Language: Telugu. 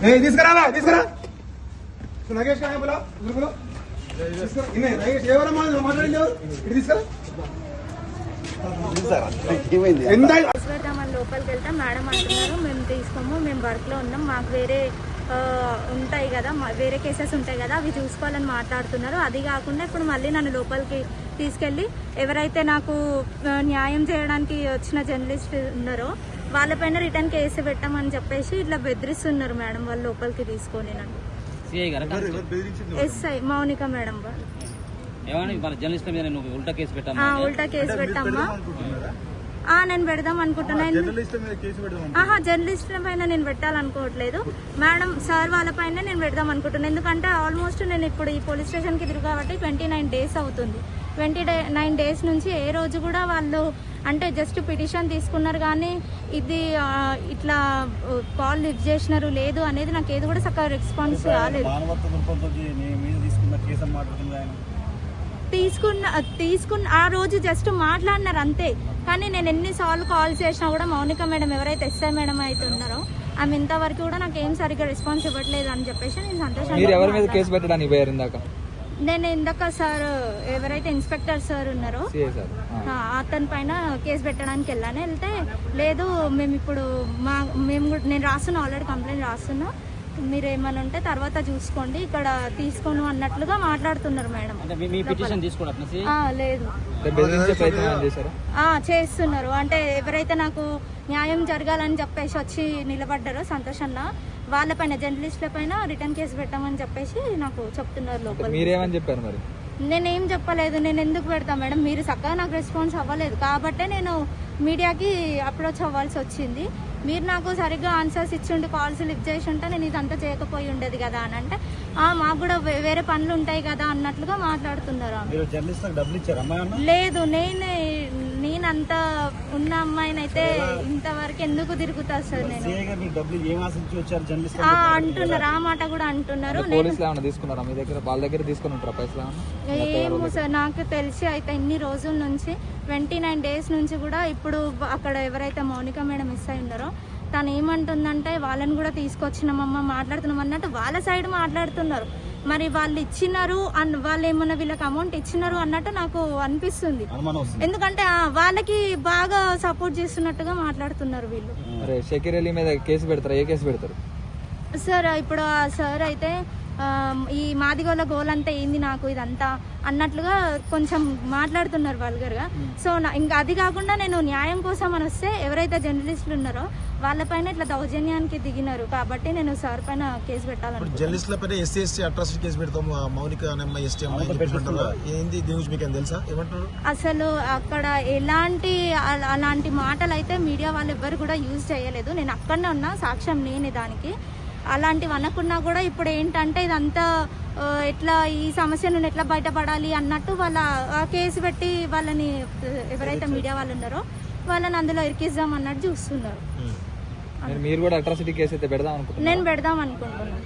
తీసుకురా నగేష్ బోలో బోలో నగేష్ ఎవరమ్మా మాట్లాడింది ఎవరు ఇటు తీసుకురా పెడదామని లోపలికి వెళ్తాం. మేడం అంటున్నారు మేము తీసుకోము, మేము వర్క్లో ఉన్నాం, మాకు వేరే ఉంటాయి కదా, వేరే కేసెస్ ఉంటాయి కదా, అవి చూసుకోవాలని మాట్లాడుతున్నారు. అది కాకుండా ఇప్పుడు మళ్ళీ నన్ను లోపలికి తీసుకెళ్ళి ఎవరైతే నాకు న్యాయం చేయడానికి వచ్చిన జర్నలిస్ట్ ఉన్నారో వాళ్ళపైన రిటర్న్ కేసు పెట్టామని చెప్పేసి ఇట్లా బెదిరిస్తున్నారు మేడం వాళ్ళు లోపలికి తీసుకొని నన్ను. ఎస్ఐ మౌనిక మేడం వాళ్ళు ఉల్టా కేసు పెట్టామా? నేను పెడదాం అనుకుంటున్నాను. జర్నలిస్టుల పైన నేను పెట్టాలనుకోవట్లేదు మేడం, సార్ వాళ్ళ పైన నేను పెడదాం అనుకుంటున్నాను. ఎందుకంటే ఆల్మోస్ట్ నేను ఇప్పుడు ఈ పోలీస్ స్టేషన్కి తిరుగు కాబట్టి 29 days అవుతుంది. 29 days నుంచి ఏ రోజు కూడా వాళ్ళు అంటే జస్ట్ పిటిషన్ తీసుకున్నారు కానీ ఇది ఇట్లా కాల్ లిఫ్ట్ చేసినారు లేదు అనేది నాకు ఏది కూడా చక్కగా రెస్పాన్స్ రాలేదు. తీసుకున్న ఆ రోజు జస్ట్ మాట్లాడినారు అంతే, కానీ నేను ఎన్నిసార్లు కాల్ చేసినా కూడా మౌనిక మేడం ఎవరైతే ఎస్ఐ మేడం అయితే ఉన్నారో ఆమె ఇంతవరకు కూడా నాకు ఏం సరిగ్గా రెస్పాన్స్ ఇవ్వట్లేదు అని చెప్పేసి నేను సంతోషంగా నేను ఇందాక సార్ ఎవరైతే ఇన్స్పెక్టర్ సార్ ఉన్నారో అతని పైన కేసు పెట్టడానికి వెళ్తే లేదు మేము ఇప్పుడు నేను రాస్తున్నా, ఆల్రెడీ కంప్లైంట్ రాస్తున్నా, మీరు ఏమన్నా ఉంటే తర్వాత చూసుకోండి ఇక్కడ తీసుకోను అన్నట్లుగా మాట్లాడుతున్నారు మేడం. లేదు చేస్తున్నారు, అంటే ఎవరైతే నాకు న్యాయం జరగాలని చెప్పేసి వచ్చి నిలబడ్డారో సంతోషంగా వాళ్ళపైన జర్నలిస్టుల పైన రిటర్న్ కేసు పెట్టామని చెప్పేసి నాకు చెప్తున్నారు లోపల. మీరేమని చెప్పారు మరి? నేనేం చెప్పలేదు, నేను ఎందుకు పెడతా మేడం, మీరు చక్కగా నాకు రెస్పాన్స్ అవ్వలేదు కాబట్టే నేను మీడియాకి అప్రోచ్ అవ్వాల్సి వచ్చింది. మీరు నాకు సరిగ్గా ఆన్సర్స్ ఇచ్చిండి, కాల్స్ లిఫ్ట్ చేసి ఉంటే నేను ఇదంతా చేయకపోయి ఉండేది కదా అని అంటే మాకు కూడా వేరే పనులు ఉంటాయి కదా అన్నట్లుగా మాట్లాడుతున్నారు. లేదు నేనంత ఉన్న అమ్మాయిని అయితే ఇంతవరకు ఎందుకు తిరుగుతా సార్ నేను అంటున్నారు, ఆ మాట కూడా అంటున్నారు. ఏమో సార్ నాకు తెలిసి అయితే ఇన్ని రోజుల నుంచి 29 days నుంచి కూడా ఇప్పుడు అక్కడ ఎవరైతే మౌనిక మేడం మిస్ అయి ఉన్నారో తను ఏమంటుందంటే వాళ్ళని కూడా తీసుకొచ్చినామమ్మ మాట్లాడుతున్నాం అన్నట్టు వాళ్ళ సైడ్ మాట్లాడుతున్నారు. మరి వాళ్ళు ఇచ్చినారు వాళ్ళు ఏమన్నా వీళ్ళకి అమౌంట్ ఇచ్చినారు అన్నట్టు నాకు అనిపిస్తుంది, ఎందుకంటే వాళ్ళకి బాగా సపోర్ట్ చేస్తున్నట్టుగా మాట్లాడుతున్నారు వీళ్ళు. సార్ ఇప్పుడు ఆ సార్ అయితే ఈ మాదిగోళ్ళ గోల్ అంతా ఏంది నాకు ఇదంతా అన్నట్లుగా కొంచెం మాట్లాడుతున్నారు వల్గర్గా. సో ఇంకా అది కాకుండా నేను న్యాయం కోసం అని వస్తే ఎవరైతే జర్నలిస్టులు ఉన్నారో వాళ్ళపైన ఇట్లా దౌర్జన్యానికి దిగినారు కాబట్టి నేను సార్ పైన కేసు పెట్టాలను. జర్నలిస్టుల పైన ఎస్సీ అట్రాసిటీ కేసు పెడతాము మౌనిక అసలు అక్కడ అలాంటి మాటలు అయితే మీడియా వాళ్ళు ఎవ్వరు కూడా యూజ్ చేయలేదు. నేను అక్కడనే ఉన్నా, సాక్ష్యం నేనే దానికి. అలాంటివి అనకున్నా కూడా ఇప్పుడు ఏంటంటే ఇదంతా ఎట్లా ఈ సమస్య నుండి ఎట్లా బయటపడాలి అన్నట్టు వాళ్ళ కేసు పెట్టి వాళ్ళని ఎవరైతే మీడియా వాళ్ళు ఉన్నారో వాళ్ళని అందులో ఇరికిద్దాం అన్నట్టు చూస్తున్నారు. మీరు కూడా అట్రాసిటీ కేసు అయితే పెడదాం అనుకుంటున్నాను. నేను పెడదాం అనుకుంటున్నాను.